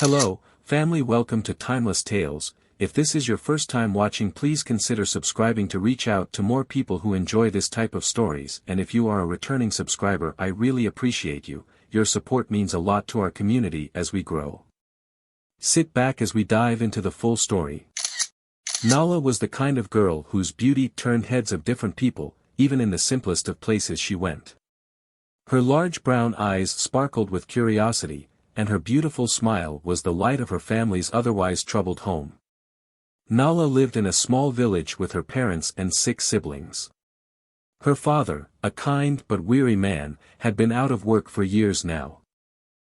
Hello, family, welcome to Timeless Tales. If this is your first time watching, please consider subscribing to reach out to more people who enjoy this type of stories, and if you are a returning subscriber, I really appreciate you. Your support means a lot to our community as we grow. Sit back as we dive into the full story. Nala was the kind of girl whose beauty turned heads of different people, even in the simplest of places she went. Her large brown eyes sparkled with curiosity, and her beautiful smile was the light of her family's otherwise troubled home. Nala lived in a small village with her parents and 6 siblings. Her father, a kind but weary man, had been out of work for years now.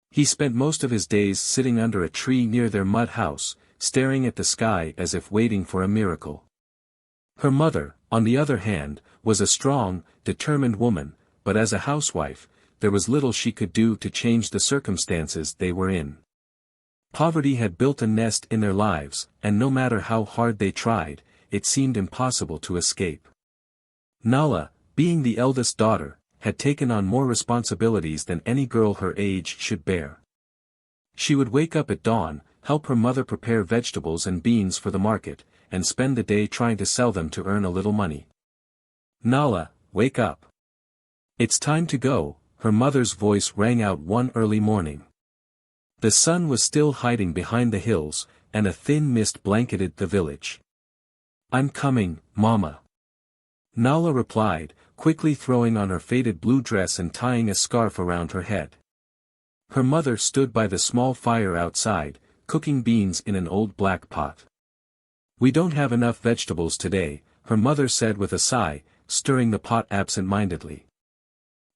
He spent most of his days sitting under a tree near their mud house, staring at the sky as if waiting for a miracle. Her mother, on the other hand, was a strong, determined woman, but as a housewife, there was little she could do to change the circumstances they were in. Poverty had built a nest in their lives, and no matter how hard they tried, it seemed impossible to escape. Nala, being the eldest daughter, had taken on more responsibilities than any girl her age should bear. She would wake up at dawn, help her mother prepare vegetables and beans for the market, and spend the day trying to sell them to earn a little money. "Nala, wake up. It's time to go," her mother's voice rang out one early morning. The sun was still hiding behind the hills, and a thin mist blanketed the village. "I'm coming, Mama," Nala replied, quickly throwing on her faded blue dress and tying a scarf around her head. Her mother stood by the small fire outside, cooking beans in an old black pot. "We don't have enough vegetables today," her mother said with a sigh, stirring the pot absent-mindedly.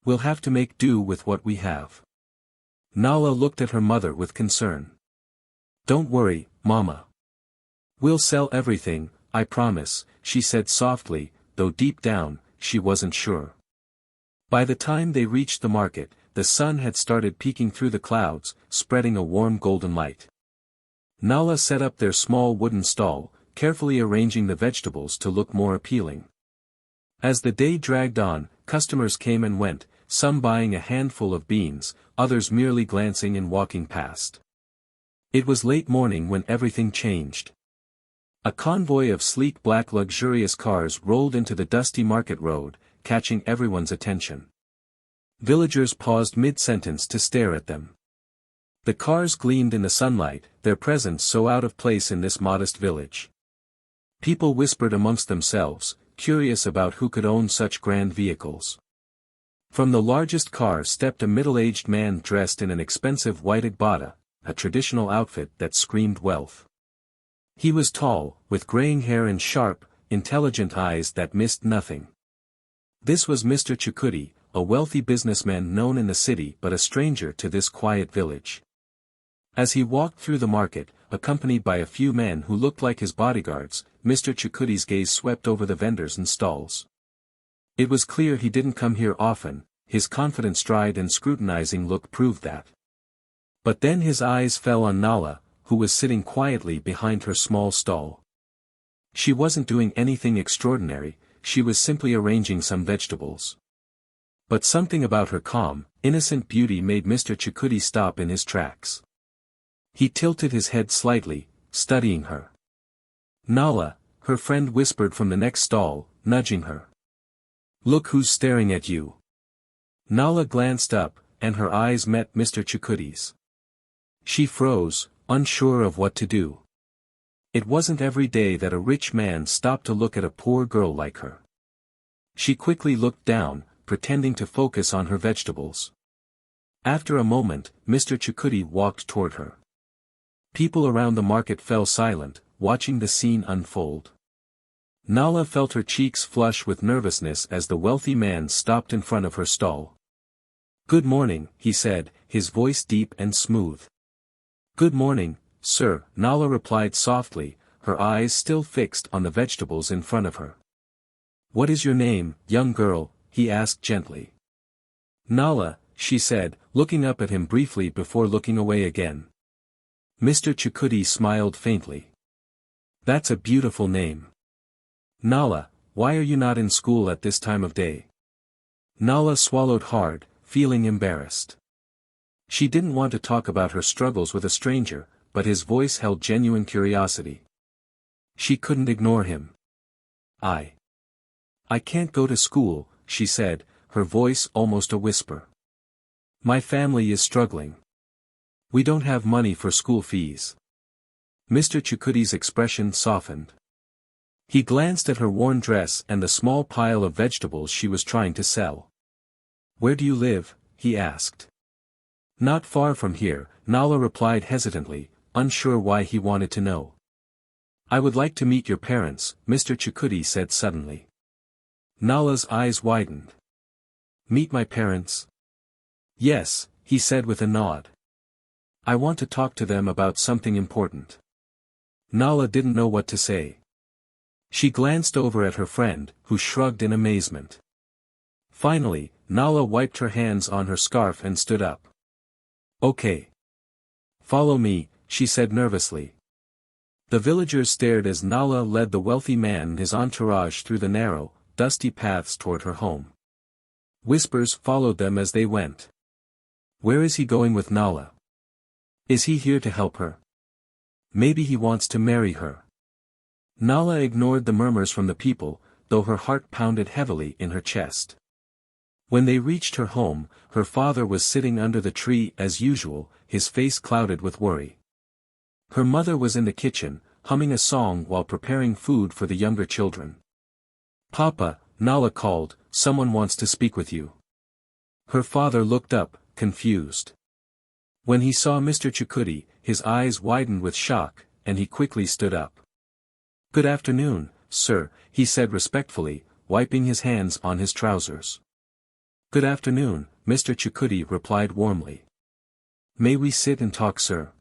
"We'll have to make do with what we have." Nala looked at her mother with concern. "Don't worry, Mama. We'll sell everything, I promise," she said softly, though deep down, she wasn't sure. By the time they reached the market, the sun had started peeking through the clouds, spreading a warm golden light. Nala set up their small wooden stall, carefully arranging the vegetables to look more appealing. As the day dragged on, customers came and went, some buying a handful of beans, others merely glancing and walking past. It was late morning when everything changed. A convoy of sleek black luxurious cars rolled into the dusty market road, catching everyone's attention. Villagers paused mid-sentence to stare at them. The cars gleamed in the sunlight, their presence so out of place in this modest village. People whispered amongst themselves, curious about who could own such grand vehicles. From the largest car stepped a middle-aged man dressed in an expensive white agbada, a traditional outfit that screamed wealth. He was tall, with graying hair and sharp, intelligent eyes that missed nothing. This was Mr. Chukudi, a wealthy businessman known in the city but a stranger to this quiet village. As he walked through the market, accompanied by a few men who looked like his bodyguards, Mr. Chukudi's gaze swept over the vendors and stalls. It was clear he didn't come here often, his confident stride and scrutinizing look proved that. But then his eyes fell on Nala, who was sitting quietly behind her small stall. She wasn't doing anything extraordinary, she was simply arranging some vegetables. But something about her calm, innocent beauty made Mr. Chukudi stop in his tracks. He tilted his head slightly, studying her. "Nala," her friend whispered from the next stall, nudging her. "Look who's staring at you." Nala glanced up, and her eyes met Mr. Chukudi's. She froze, unsure of what to do. It wasn't every day that a rich man stopped to look at a poor girl like her. She quickly looked down, pretending to focus on her vegetables. After a moment, Mr. Chukudi walked toward her. People around the market fell silent, watching the scene unfold. Nala felt her cheeks flush with nervousness as the wealthy man stopped in front of her stall. "Good morning," he said, his voice deep and smooth. "Good morning, sir," Nala replied softly, her eyes still fixed on the vegetables in front of her. "What is your name, young girl?" he asked gently. "Nala," she said, looking up at him briefly before looking away again. Mr. Chukudi smiled faintly. "That's a beautiful name. Nala, why are you not in school at this time of day?" Nala swallowed hard, feeling embarrassed. She didn't want to talk about her struggles with a stranger, but his voice held genuine curiosity. She couldn't ignore him. I can't go to school," she said, her voice almost a whisper. "My family is struggling. We don't have money for school fees." Mr. Chukuti's expression softened. He glanced at her worn dress and the small pile of vegetables she was trying to sell. "Where do you live?" he asked. "Not far from here," Nala replied hesitantly, unsure why he wanted to know. "I would like to meet your parents," Mr. Chukuti said suddenly. Nala's eyes widened. "Meet my parents?" "Yes," he said with a nod. "I want to talk to them about something important." Nala didn't know what to say. She glanced over at her friend, who shrugged in amazement. Finally, Nala wiped her hands on her scarf and stood up. "Okay. Follow me," she said nervously. The villagers stared as Nala led the wealthy man and his entourage through the narrow, dusty paths toward her home. Whispers followed them as they went. Where is he going with Nala? Is he here to help her? Maybe he wants to marry her. Nala ignored the murmurs from the people, though her heart pounded heavily in her chest. When they reached her home, her father was sitting under the tree as usual, his face clouded with worry. Her mother was in the kitchen, humming a song while preparing food for the younger children. "Papa," Nala called, "someone wants to speak with you." Her father looked up, confused. When he saw Mr. Chukuti, his eyes widened with shock, and he quickly stood up. "Good afternoon, sir," he said respectfully, wiping his hands on his trousers. "Good afternoon," Mr. Chukuti replied warmly. "May we sit and talk, sir?"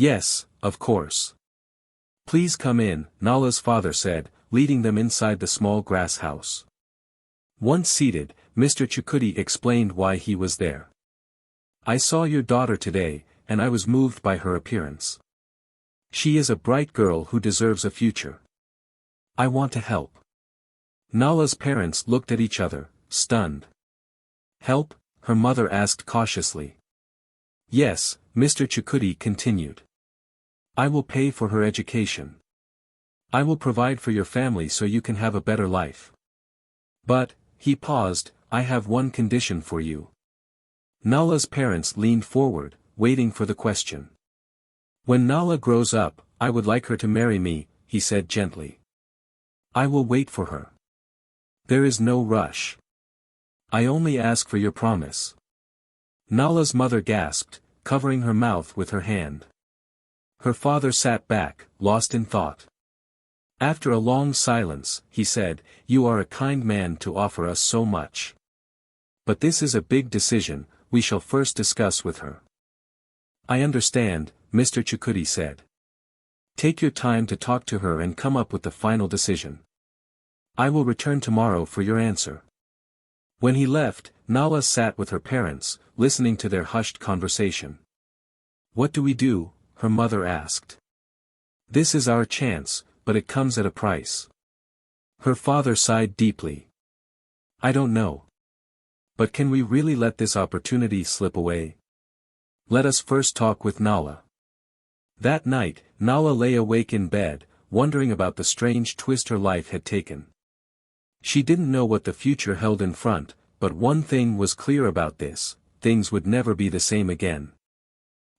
"Yes, of course. Please come in," Nala's father said, leading them inside the small grass house. Once seated, Mr. Chukuti explained why he was there. "I saw your daughter today, and I was moved by her appearance. She is a bright girl who deserves a future. I want to help." Nala's parents looked at each other, stunned. "Help?" her mother asked cautiously. "Yes," Mr. Chukuti continued. "I will pay for her education. I will provide for your family so you can have a better life. But," he paused, "I have one condition for you." Nala's parents leaned forward, waiting for the question. "When Nala grows up, I would like her to marry me," he said gently. "I will wait for her. There is no rush. I only ask for your promise." Nala's mother gasped, covering her mouth with her hand. Her father sat back, lost in thought. After a long silence, he said, "You are a kind man to offer us so much. But this is a big decision, we shall first discuss with her." "I understand," Mr. Chukuti said. "Take your time to talk to her and come up with the final decision. I will return tomorrow for your answer." When he left, Nala sat with her parents, listening to their hushed conversation. "What do we do?" her mother asked. "This is our chance, but it comes at a price." Her father sighed deeply. "I don't know. But can we really let this opportunity slip away? Let us first talk with Nala." That night, Nala lay awake in bed, wondering about the strange twist her life had taken. She didn't know what the future held in front, but one thing was clear about this: things would never be the same again.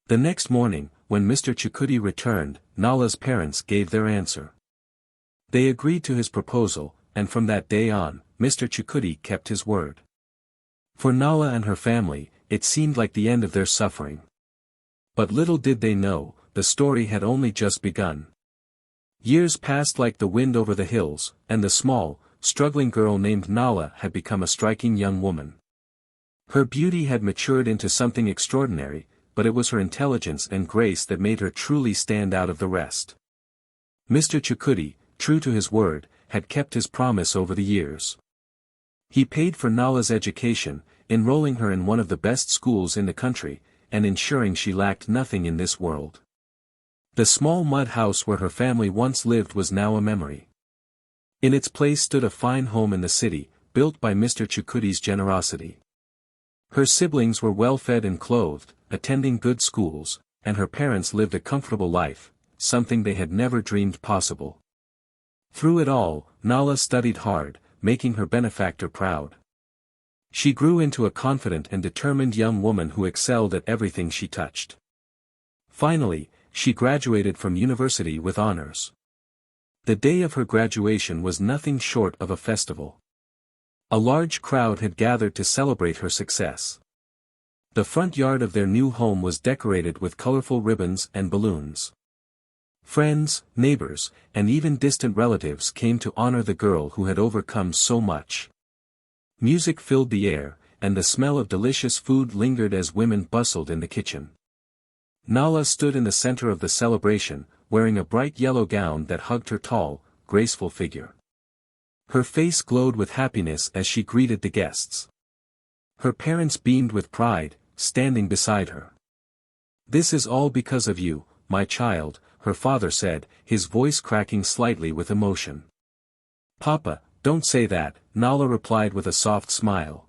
The next morning, when Mr. Chukuti returned, Nala's parents gave their answer. They agreed to his proposal, and from that day on, Mr. Chukuti kept his word. For Nala and her family, it seemed like the end of their suffering. But little did they know, the story had only just begun. Years passed like the wind over the hills, and the small, struggling girl named Nala had become a striking young woman. Her beauty had matured into something extraordinary, but it was her intelligence and grace that made her truly stand out of the rest. Mr. Chukuti, true to his word, had kept his promise over the years. He paid for Nala's education, enrolling her in one of the best schools in the country, and ensuring she lacked nothing in this world. The small mud house where her family once lived was now a memory. In its place stood a fine home in the city, built by Mr. Chukuti's generosity. Her siblings were well fed and clothed, attending good schools, and her parents lived a comfortable life, something they had never dreamed possible. Through it all, Nala studied hard, making her benefactor proud. She grew into a confident and determined young woman who excelled at everything she touched. Finally, she graduated from university with honors. The day of her graduation was nothing short of a festival. A large crowd had gathered to celebrate her success. The front yard of their new home was decorated with colorful ribbons and balloons. Friends, neighbors, and even distant relatives came to honor the girl who had overcome so much. Music filled the air, and the smell of delicious food lingered as women bustled in the kitchen. Nala stood in the center of the celebration, wearing a bright yellow gown that hugged her tall, graceful figure. Her face glowed with happiness as she greeted the guests. Her parents beamed with pride, standing beside her. "This is all because of you, my child," her father said, his voice cracking slightly with emotion. "Papa, don't say that," Nala replied with a soft smile.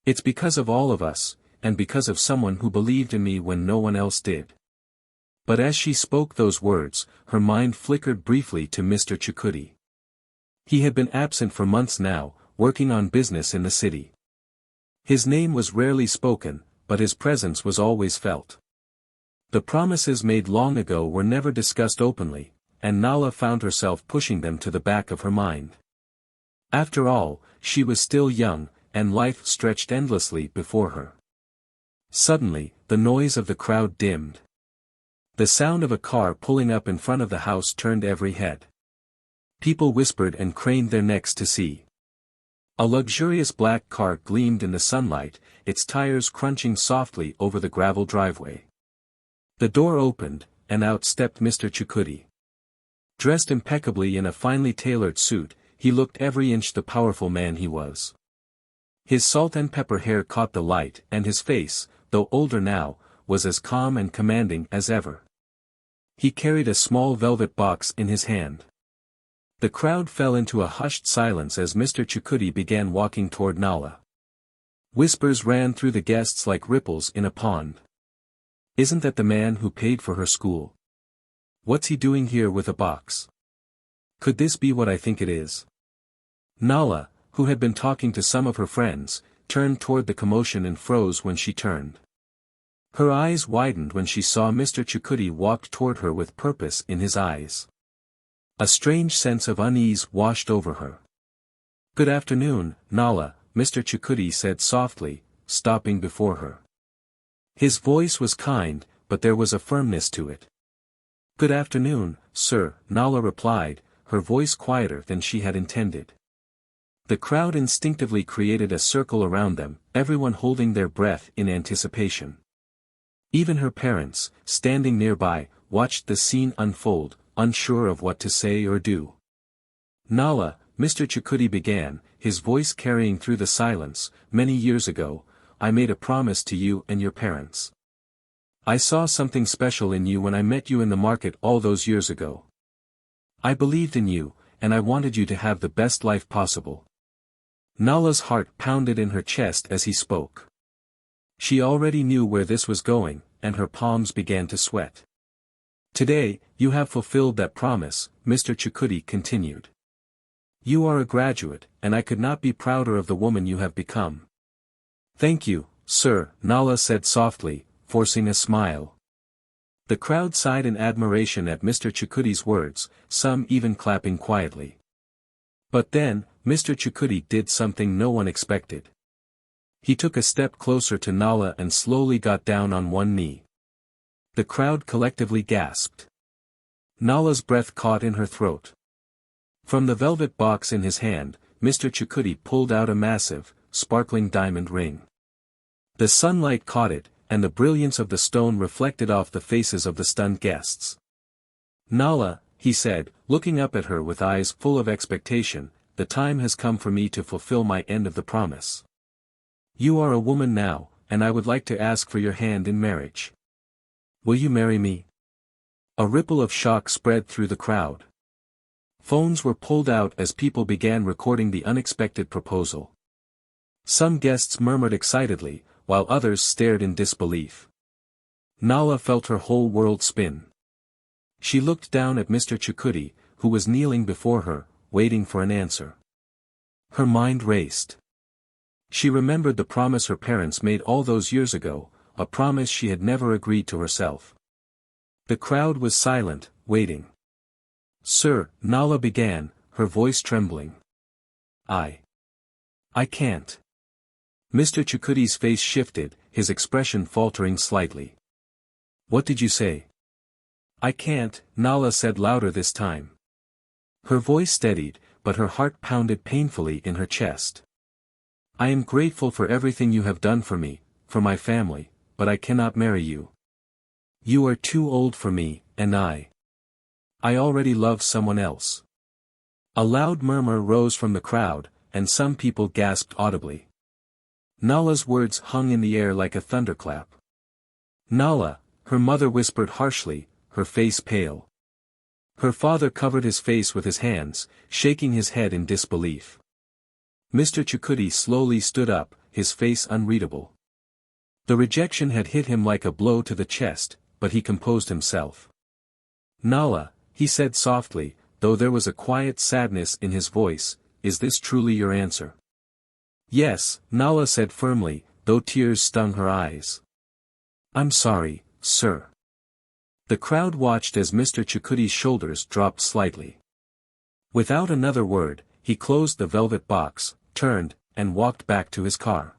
"It's because of all of us, and because of someone who believed in me when no one else did." But as she spoke those words, her mind flickered briefly to Mr. Chukudi. He had been absent for months now, working on business in the city. His name was rarely spoken, but his presence was always felt. The promises made long ago were never discussed openly, and Nala found herself pushing them to the back of her mind. After all, she was still young, and life stretched endlessly before her. Suddenly, the noise of the crowd dimmed. The sound of a car pulling up in front of the house turned every head. People whispered and craned their necks to see. A luxurious black car gleamed in the sunlight, its tires crunching softly over the gravel driveway. The door opened, and out stepped Mr. Chukudi. Dressed impeccably in a finely tailored suit, he looked every inch the powerful man he was. His salt and pepper hair caught the light, and his face, though older now, was as calm and commanding as ever. He carried a small velvet box in his hand. The crowd fell into a hushed silence as Mr. Chukudi began walking toward Nala. Whispers ran through the guests like ripples in a pond. "Isn't that the man who paid for her school? What's he doing here with a box? Could this be what I think it is?" Nala, who had been talking to some of her friends, turned toward the commotion and froze when she turned. Her eyes widened when she saw Mr. Chukudi walk toward her with purpose in his eyes. A strange sense of unease washed over her. "Good afternoon, Nala," Mr. Chukudi said softly, stopping before her. His voice was kind, but there was a firmness to it. "Good afternoon, sir," Nala replied, her voice quieter than she had intended. The crowd instinctively created a circle around them, everyone holding their breath in anticipation. Even her parents, standing nearby, watched the scene unfold, unsure of what to say or do. "Nala," Mr. Chukudi began, his voice carrying through the silence, "many years ago, I made a promise to you and your parents. I saw something special in you when I met you in the market all those years ago. I believed in you, and I wanted you to have the best life possible." Nala's heart pounded in her chest as he spoke. She already knew where this was going, and her palms began to sweat. "Today, you have fulfilled that promise," Mr. Chukudi continued. "You are a graduate, and I could not be prouder of the woman you have become." "Thank you, sir," Nala said softly, forcing a smile. The crowd sighed in admiration at Mr. Chukudi's words, some even clapping quietly. But then, Mr. Chukudi did something no one expected. He took a step closer to Nala and slowly got down on one knee. The crowd collectively gasped. Nala's breath caught in her throat. From the velvet box in his hand, Mr. Chukudi pulled out a massive, sparkling diamond ring. The sunlight caught it, and the brilliance of the stone reflected off the faces of the stunned guests. "Nala," he said, looking up at her with eyes full of expectation, "the time has come for me to fulfill my end of the promise. You are a woman now, and I would like to ask for your hand in marriage. Will you marry me?" A ripple of shock spread through the crowd. Phones were pulled out as people began recording the unexpected proposal. Some guests murmured excitedly, while others stared in disbelief. Nala felt her whole world spin. She looked down at Mr. Chukudi, who was kneeling before her, waiting for an answer. Her mind raced. She remembered the promise her parents made all those years ago, a promise she had never agreed to herself. The crowd was silent, waiting. "Sir," Nala began, her voice trembling. I can't." Mr. Chukudi's face shifted, his expression faltering slightly. "What did you say?" "I can't," Nala said louder this time. Her voice steadied, but her heart pounded painfully in her chest. "I am grateful for everything you have done for me, for my family, but I cannot marry you. You are too old for me, and I already love someone else." A loud murmur rose from the crowd, and some people gasped audibly. Nala's words hung in the air like a thunderclap. "Nala," her mother whispered harshly, her face pale. Her father covered his face with his hands, shaking his head in disbelief. Mr. Chukudi slowly stood up, his face unreadable. The rejection had hit him like a blow to the chest, but he composed himself. "Nala," he said softly, though there was a quiet sadness in his voice, "is this truly your answer?" "Yes," Nala said firmly, though tears stung her eyes. "I'm sorry, sir." The crowd watched as Mr. Chukudi's shoulders dropped slightly. Without another word, he closed the velvet box, turned, and walked back to his car.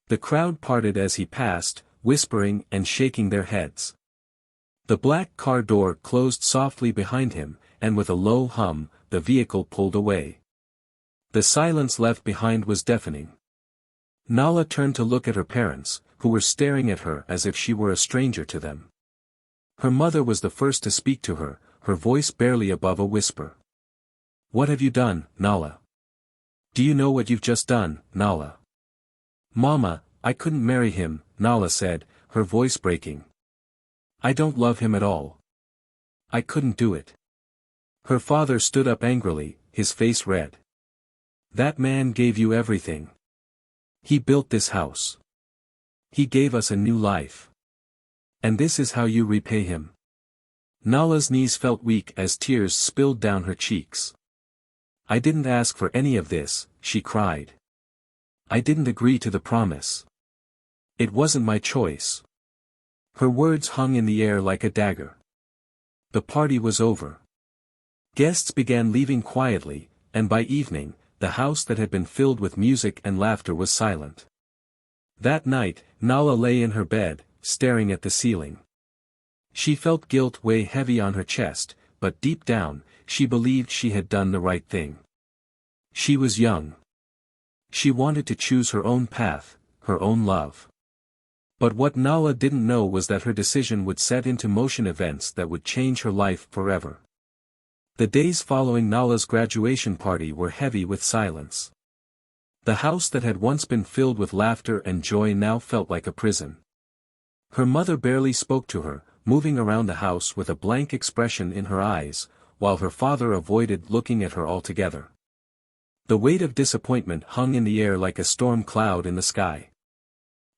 The crowd parted as he passed, whispering and shaking their heads. The black car door closed softly behind him, and with a low hum, the vehicle pulled away. The silence left behind was deafening. Nala turned to look at her parents, who were staring at her as if she were a stranger to them. Her mother was the first to speak to her, her voice barely above a whisper. "What have you done, Nala? Do you know what you've just done, Nala?" "Mama, I couldn't marry him," Nala said, her voice breaking. "I don't love him at all. I couldn't do it." Her father stood up angrily, his face red. "That man gave you everything. He built this house. He gave us a new life. And this is how you repay him?" Nala's knees felt weak as tears spilled down her cheeks. "I didn't ask for any of this," she cried. "I didn't agree to the promise. It wasn't my choice." Her words hung in the air like a dagger. The party was over. Guests began leaving quietly, and by evening, the house that had been filled with music and laughter was silent. That night, Nala lay in her bed, staring at the ceiling. She felt guilt weigh heavy on her chest, but deep down, she believed she had done the right thing. She was young. She wanted to choose her own path, her own love. But what Nala didn't know was that her decision would set into motion events that would change her life forever. The days following Nala's graduation party were heavy with silence. The house that had once been filled with laughter and joy now felt like a prison. Her mother barely spoke to her, moving around the house with a blank expression in her eyes, while her father avoided looking at her altogether. The weight of disappointment hung in the air like a storm cloud in the sky.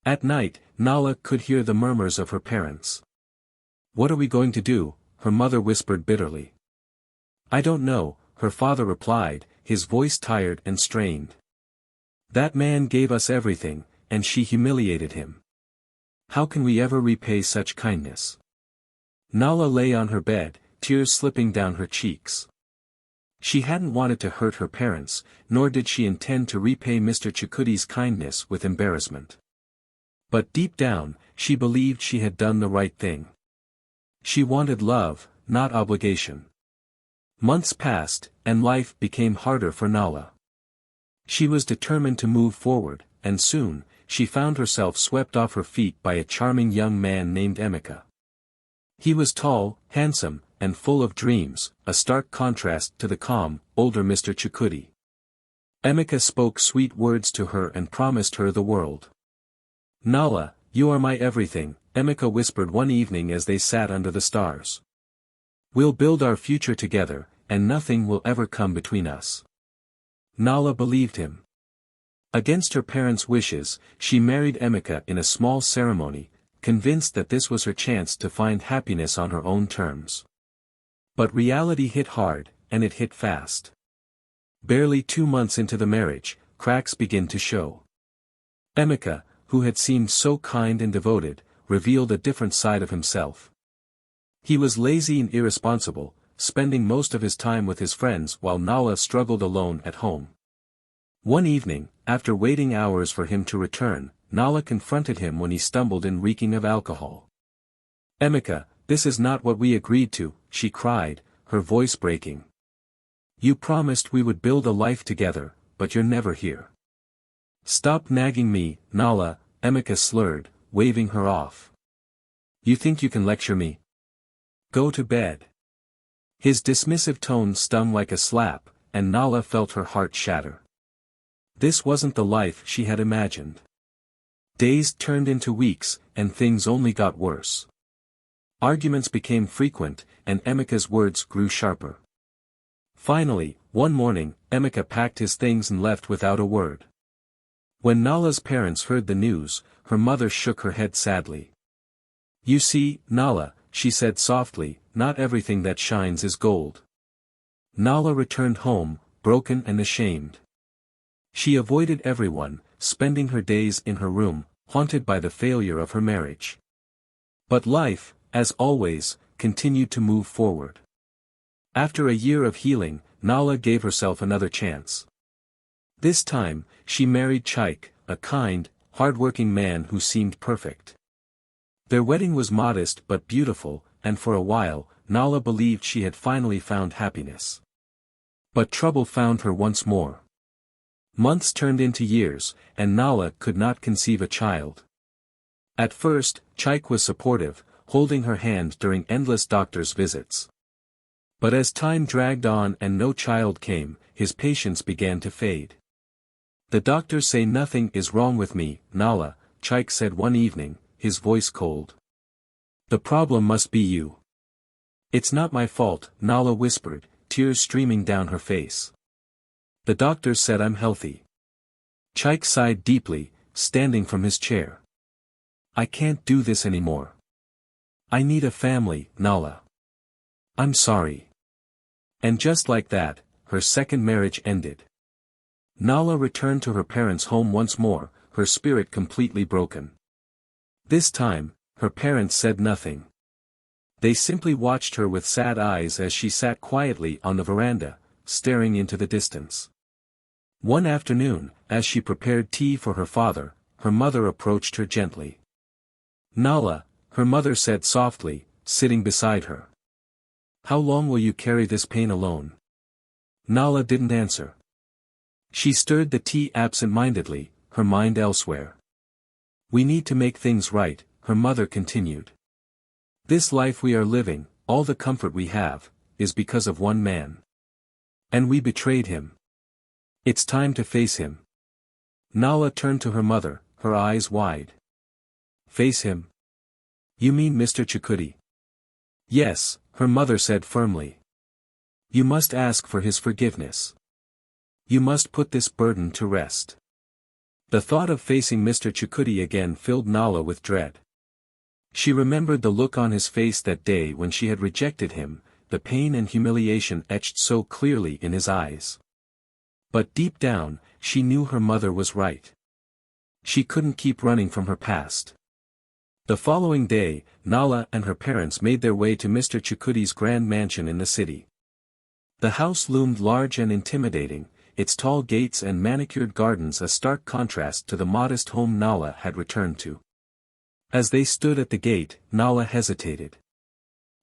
At night, Nala could hear the murmurs of her parents. "What are we going to do?" her mother whispered bitterly. "I don't know," her father replied, his voice tired and strained. "That man gave us everything, and she humiliated him. How can we ever repay such kindness?" Nala lay on her bed, tears slipping down her cheeks. She hadn't wanted to hurt her parents, nor did she intend to repay Mr. Chukudi's kindness with embarrassment. But deep down, she believed she had done the right thing. She wanted love, not obligation. Months passed, and life became harder for Nala. She was determined to move forward, and soon, she found herself swept off her feet by a charming young man named Emeka. He was tall, handsome, and full of dreams, a stark contrast to the calm, older Mr. Chukudi. Emeka spoke sweet words to her and promised her the world. "Nala, you are my everything," Emeka whispered one evening as they sat under the stars. "We'll build our future together, and nothing will ever come between us." Nala believed him. Against her parents' wishes, she married Emeka in a small ceremony, convinced that this was her chance to find happiness on her own terms. But reality hit hard, and it hit fast. Barely 2 months into the marriage, cracks began to show. Emeka, who had seemed so kind and devoted, revealed a different side of himself. He was lazy and irresponsible, spending most of his time with his friends while Nala struggled alone at home. One evening, after waiting hours for him to return, Nala confronted him when he stumbled in reeking of alcohol. "Emeka, this is not what we agreed to," she cried, her voice breaking. "You promised we would build a life together, but you're never here." "Stop nagging me, Nala," Emeka slurred, waving her off. "You think you can lecture me? Go to bed." His dismissive tone stung like a slap, and Nala felt her heart shatter. This wasn't the life she had imagined. Days turned into weeks, and things only got worse. Arguments became frequent, and Emeka's words grew sharper. Finally, one morning, Emeka packed his things and left without a word. When Nala's parents heard the news, her mother shook her head sadly. "You see, Nala," she said softly, "not everything that shines is gold." Nala returned home, broken and ashamed. She avoided everyone, spending her days in her room, haunted by the failure of her marriage. But life, as always, continued to move forward. After a year of healing, Nala gave herself another chance. This time, she married Chaik, a kind, hard-working man who seemed perfect. Their wedding was modest but beautiful, and for a while, Nala believed she had finally found happiness. But trouble found her once more. Months turned into years, and Nala could not conceive a child. At first, Chaik was supportive, holding her hand during endless doctor's visits. But as time dragged on and no child came, his patience began to fade. "The doctors say nothing is wrong with me, Nala," Chaik said one evening, his voice cold. "The problem must be you." "It's not my fault," Nala whispered, tears streaming down her face. "The doctors said I'm healthy." Chaik sighed deeply, standing from his chair. "I can't do this anymore. I need a family, Nala. I'm sorry." And just like that, her second marriage ended. Nala returned to her parents' home once more, her spirit completely broken. This time, her parents said nothing. They simply watched her with sad eyes as she sat quietly on the veranda, staring into the distance. One afternoon, as she prepared tea for her father, her mother approached her gently. "Nala," her mother said softly, sitting beside her. "How long will you carry this pain alone?" Nala didn't answer. She stirred the tea absent-mindedly, her mind elsewhere. "We need to make things right," her mother continued. "This life we are living, all the comfort we have, is because of one man. And we betrayed him. It's time to face him." Nala turned to her mother, her eyes wide. "Face him? You mean Mr. Chikuti?" "Yes," her mother said firmly. "You must ask for his forgiveness. You must put this burden to rest." The thought of facing Mr. Chikuti again filled Nala with dread. She remembered the look on his face that day when she had rejected him, the pain and humiliation etched so clearly in his eyes. But deep down, she knew her mother was right. She couldn't keep running from her past. The following day, Nala and her parents made their way to Mr. Chikuti's grand mansion in the city. The house loomed large and intimidating, its tall gates and manicured gardens a stark contrast to the modest home Nala had returned to. As they stood at the gate, Nala hesitated.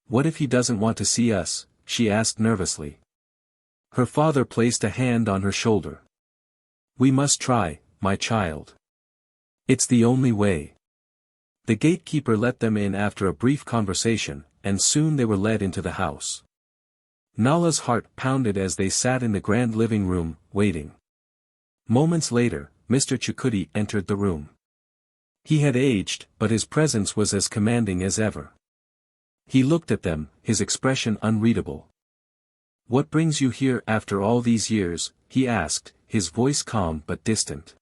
"What if he doesn't want to see us?" she asked nervously. Her father placed a hand on her shoulder. "We must try, my child. It's the only way." The gatekeeper let them in after a brief conversation, and soon they were led into the house. Nala's heart pounded as they sat in the grand living room, waiting. Moments later, Mr. Chikuti entered the room. He had aged, but his presence was as commanding as ever. He looked at them, his expression unreadable. "What brings you here after all these years?" he asked, his voice calm but distant.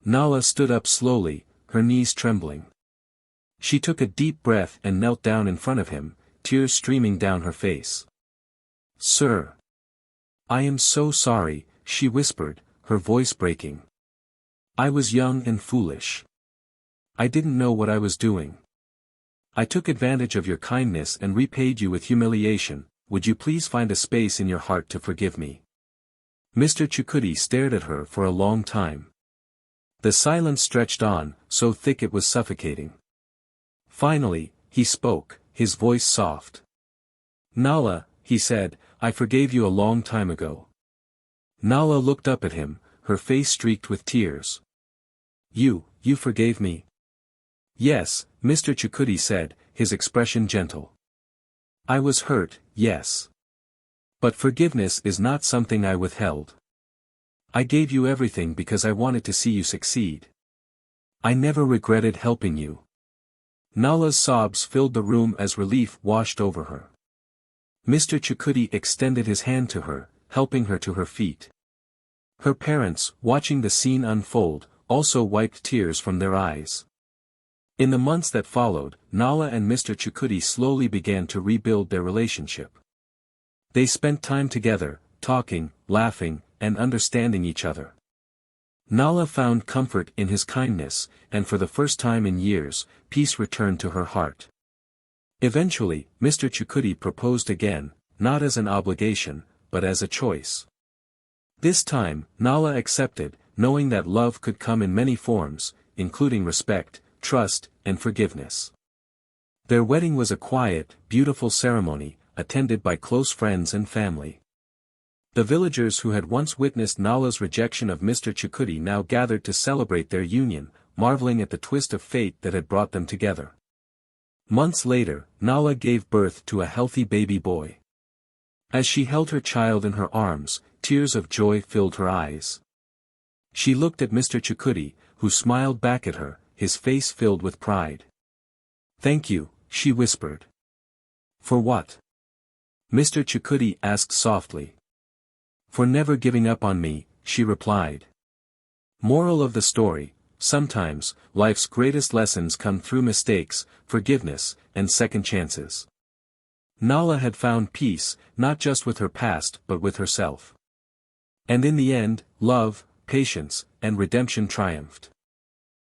Nala stood up slowly, her knees trembling. She took a deep breath and knelt down in front of him, tears streaming down her face. "Sir. I am so sorry," she whispered, her voice breaking. "I was young and foolish. I didn't know what I was doing. I took advantage of your kindness and repaid you with humiliation. Would you please find a space in your heart to forgive me?" Mr. Chukuti stared at her for a long time. The silence stretched on, so thick it was suffocating. Finally, he spoke, his voice soft. "Nala," he said, "I forgave you a long time ago." Nala looked up at him, her face streaked with tears. You forgave me?" "Yes," Mr. Chukuti said, his expression gentle. "I was hurt, yes. But forgiveness is not something I withheld. I gave you everything because I wanted to see you succeed. I never regretted helping you." Nala's sobs filled the room as relief washed over her. Mr. Chukuti extended his hand to her, helping her to her feet. Her parents, watching the scene unfold, also wiped tears from their eyes. In the months that followed, Nala and Mr. Chukuti slowly began to rebuild their relationship. They spent time together, talking, laughing, and understanding each other. Nala found comfort in his kindness, and for the first time in years, peace returned to her heart. Eventually, Mr. Chukuti proposed again, not as an obligation, but as a choice. This time, Nala accepted, knowing that love could come in many forms, including respect, trust, and forgiveness. Their wedding was a quiet, beautiful ceremony, attended by close friends and family. The villagers who had once witnessed Nala's rejection of Mr. Chukuti now gathered to celebrate their union, marveling at the twist of fate that had brought them together. Months later, Nala gave birth to a healthy baby boy. As she held her child in her arms, tears of joy filled her eyes. She looked at Mr. Chukuti, who smiled back at her, his face filled with pride. "Thank you," she whispered. "For what?" Mr. Chukuti asked softly. "For never giving up on me," she replied. Moral of the story: sometimes, life's greatest lessons come through mistakes, forgiveness, and second chances. Nala had found peace, not just with her past but with herself. And in the end, love, patience, and redemption triumphed.